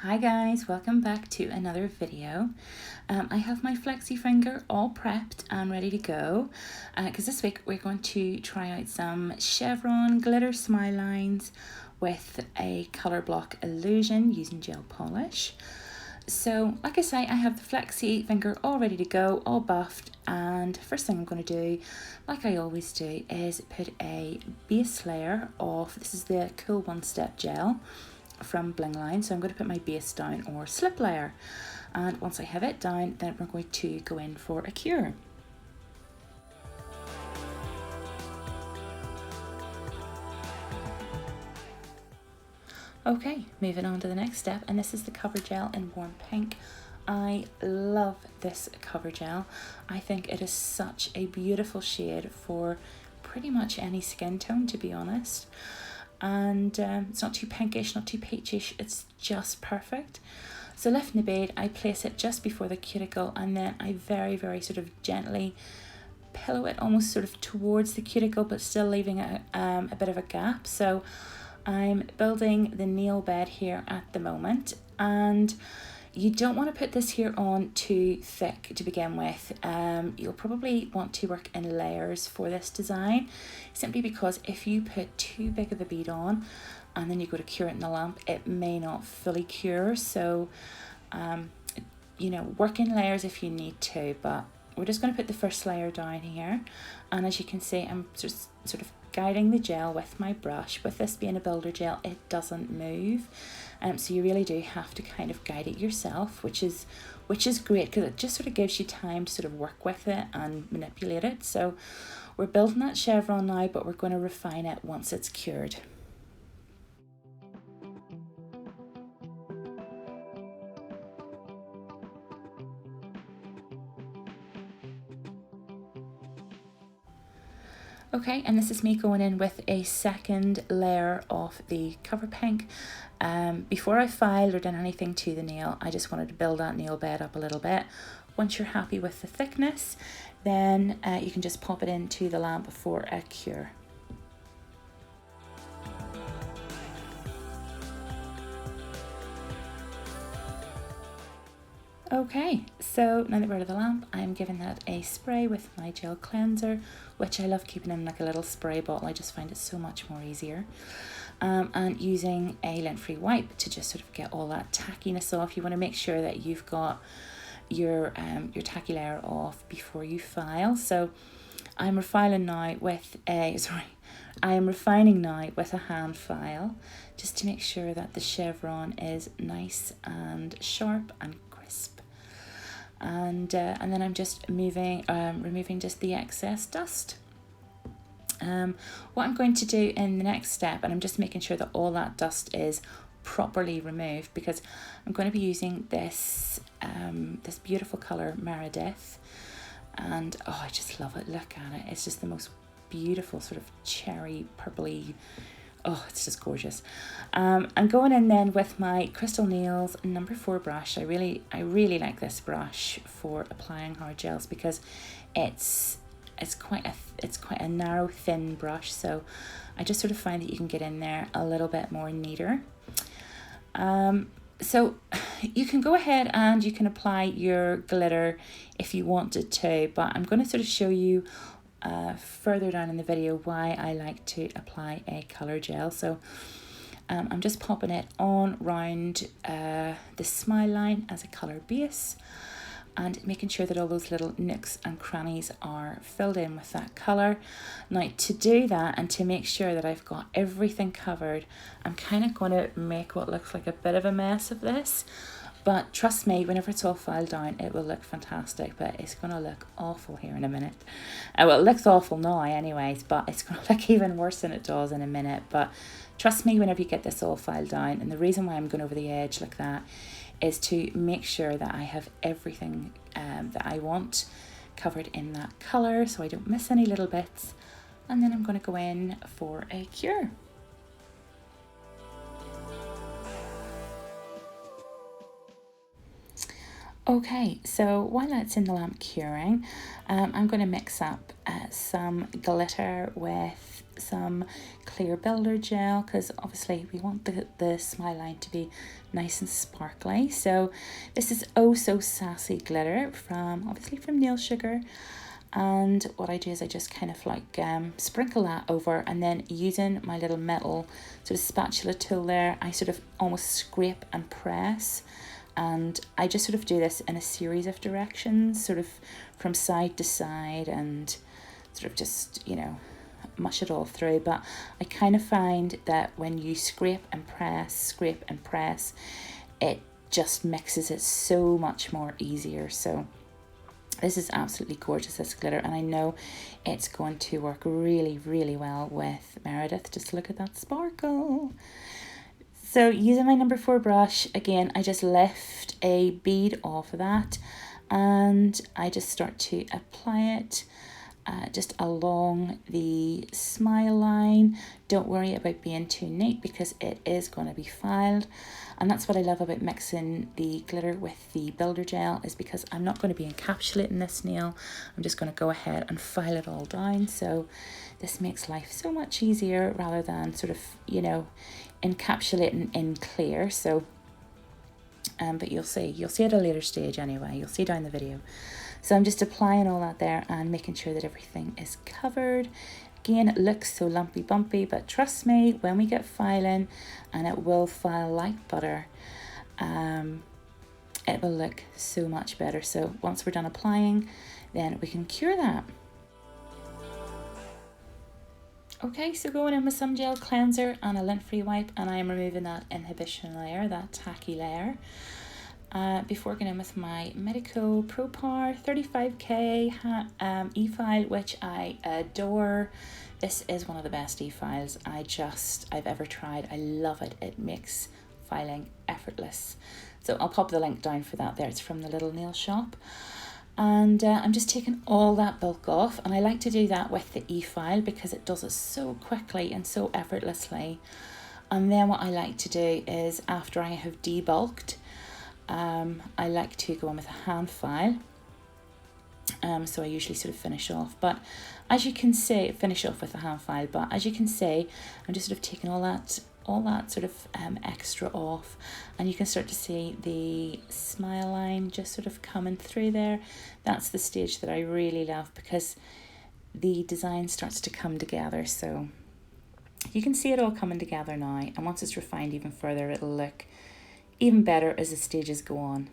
Hi guys, welcome back to another video. I have my flexi finger all prepped and ready to go because this week we're going to try out some Chevron glitter smile lines with a colour block illusion using gel polish. So like I say, I have the flexi finger all ready to go, all buffed, and first thing I'm going to do, like I always do, is put a base layer of, this is the Cool One Step gel from Blingline. So I'm going to put my base down, or slip layer, and once I have it down, then we're going to go in for a cure. Okay, moving on to the next step, and this is the cover gel in warm pink. I love this cover gel. I think it is such a beautiful shade for pretty much any skin tone, to be honest. And it's not too pinkish, not too peachish, it's just perfect. So lifting the bead, I place it just before the cuticle, and then I very sort of gently pillow it almost sort of towards the cuticle, but still leaving a bit of a gap. So I'm building the nail bed here at the moment, and you don't want to put this here on too thick to begin with. You'll probably want to work in layers for this design, simply because if you put too big of a bead on and then you go to cure it in the lamp, it may not fully cure. So, you know, work in layers if you need to, but we're just going to put the first layer down here. And as you can see, I'm just sort of guiding the gel with my brush. With this being a builder gel, it doesn't move. So you really do have to kind of guide it yourself, which is great, because it just sort of gives you time to sort of work with it and manipulate it. So we're building that chevron now, but we're going to refine it once it's cured. Okay, and this is me going in with a second layer of the cover pink. Before I filed or done anything to the nail, I just wanted to build that nail bed up a little bit. Once you're happy with the thickness, then you can just pop it into the lamp for a cure. Okay, so now that we're out of the lamp, I'm giving that a spray with my gel cleanser, which I love keeping in like a little spray bottle. I just find it so much more easier. And using a lint-free wipe to just sort of get all that tackiness off. You want to make sure that you've got your tacky layer off before you file. So I'm refining now with a hand file, just to make sure that the chevron is nice and sharp and crisp. And then I'm just removing just the excess dust. What I'm going to do in the next step, and I'm just making sure that all that dust is properly removed, because I'm going to be using this this beautiful color Meredith, and oh, I just love it. Look at it, it's just the most beautiful sort of cherry purpley. Oh, it's just gorgeous. I'm going in then with my Crystal Nails number 4 brush. I really like this brush for applying hard gels, because it's quite a narrow, thin brush. So I just sort of find that you can get in there a little bit more neater. So you can go ahead and you can apply your glitter if you wanted to, but I'm going to sort of show you further down in the video why I like to apply a colour gel. So I'm just popping it on round the smile line as a colour base, and making sure that all those little nooks and crannies are filled in with that colour. Now to do that, and to make sure that I've got everything covered, I'm kind of going to make what looks like a bit of a mess of this. But trust me, whenever it's all filed down, it will look fantastic, but it's going to look awful here in a minute. Well, it looks awful now anyways, but it's going to look even worse than it does in a minute. But trust me, whenever you get this all filed down, and the reason why I'm going over the edge like that is to make sure that I have everything that I want covered in that colour, so I don't miss any little bits. And then I'm going to go in for a cure. Okay, so while that's in the lamp curing, I'm going to mix up some glitter with some clear builder gel, because obviously we want the smile line to be nice and sparkly. So this is Oh So Sassy glitter obviously from Nail Sugar. And what I do is I just kind of like sprinkle that over, and then using my little metal sort of spatula tool there, I sort of almost scrape and press. And I just sort of do this in a series of directions, sort of from side to side, and sort of just, you know, mush it all through. But I kind of find that when you scrape and press, it just mixes it so much more easier. So this is absolutely gorgeous, this glitter, and I know it's going to work really, really well with Meredith. Just look at that sparkle. So using my number 4 brush, again, I just lift a bead off of that, and I just start to apply it just along the smile line. Don't worry about being too neat, because it is going to be filed. And that's what I love about mixing the glitter with the builder gel, is because I'm not going to be encapsulating this nail. I'm just going to go ahead and file it all down. So this makes life so much easier, rather than sort of, you know, encapsulating in clear. So but you'll see at a later stage anyway. You'll see down the video. So I'm just applying all that there and making sure that everything is covered. Again, it looks so lumpy bumpy, but trust me, when we get filing, and it will file like butter, it will look so much better. So once we're done applying, then we can cure that. Okay, so going in with some gel cleanser and a lint-free wipe, and I am removing that inhibition layer, that tacky layer. Before going in with my Medico Pro Power 35K e-file, which I adore. This is one of the best e-files I've ever tried. I love it. It makes filing effortless. So I'll pop the link down for that there. It's from the little nail shop. And I'm just taking all that bulk off, and I like to do that with the e-file because it does it so quickly and so effortlessly. And then what I like to do is, after I have debulked, I like to go in with a hand file. So I usually sort of finish off, but as you can see, finish off with a hand file. But as you can see, I'm just sort of taking all that sort of extra off, and you can start to see the smile line just sort of coming through there. That's the stage that I really love, because the design starts to come together. So you can see it all coming together now, and once it's refined even further, it'll look even better as the stages go on.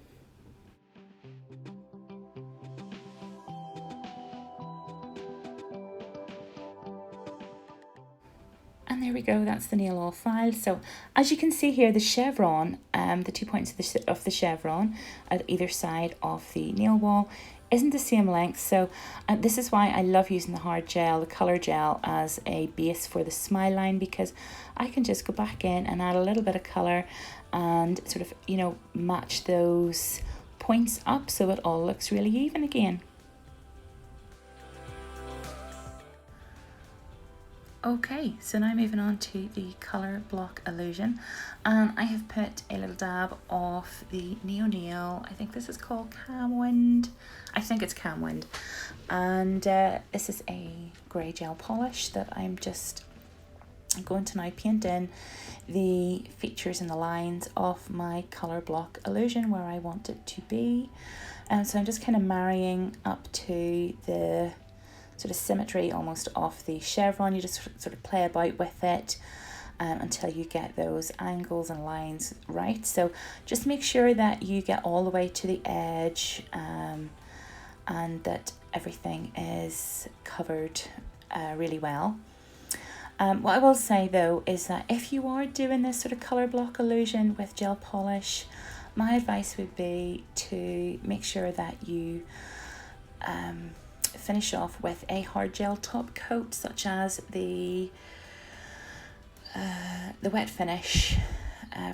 And there we go, that's the nail all filed. So as you can see here, the chevron, the 2 points of the chevron at either side of the nail wall isn't the same length. So this is why I love using the hard gel, the colour gel, as a base for the smile line, because I can just go back in and add a little bit of colour and sort of, you know, match those points up so it all looks really even again. Okay, so now moving on to the colour block illusion, and I have put a little dab of the Neo Nail. I think this is called Camwind. I think it's Camwind, and this is a grey gel polish that I'm going to now paint in the features and the lines of my colour block illusion where I want it to be. And so I'm just kind of marrying up to the sort of symmetry almost of the chevron. You just sort of play about with it until you get those angles and lines right. So just make sure that you get all the way to the edge and that everything is covered really well. What I will say though is that if you are doing this sort of colour block illusion with gel polish, my advice would be to make sure that you finish off with a hard gel top coat, such as the wet finish,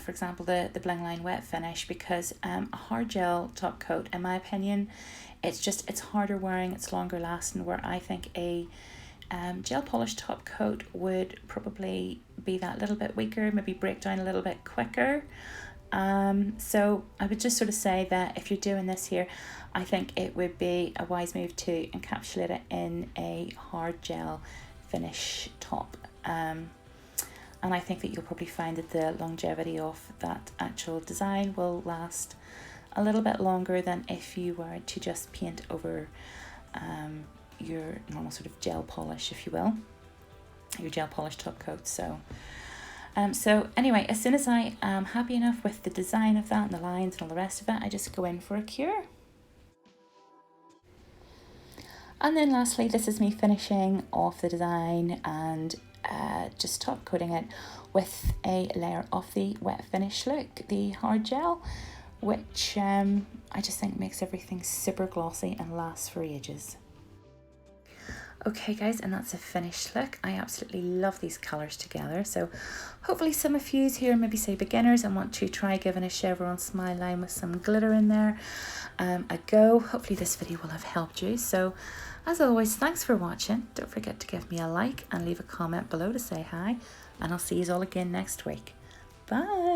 for example the Blingline wet finish, because a hard gel top coat, in my opinion, it's harder wearing, it's longer lasting, where I think a gel polish top coat would probably be that little bit weaker, maybe break down a little bit quicker. So I would just sort of say that if you're doing this here, I think it would be a wise move to encapsulate it in a hard gel finish top. And I think that you'll probably find that the longevity of that actual design will last a little bit longer than if you were to just paint over your normal sort of gel polish, if you will, your gel polish top coat. So anyway, as soon as I am happy enough with the design of that and the lines and all the rest of it, I just go in for a cure. And then lastly, this is me finishing off the design and just top coating it with a layer of the wet finish look, the hard gel, which I just think makes everything super glossy and lasts for ages. Okay guys, and that's a finished look. I absolutely love these colours together. So hopefully some of you here, maybe say beginners, and want to try giving a Chevron smile line with some glitter in there a go. Hopefully this video will have helped you. So as always, thanks for watching. Don't forget to give me a like and leave a comment below to say hi. And I'll see you all again next week. Bye.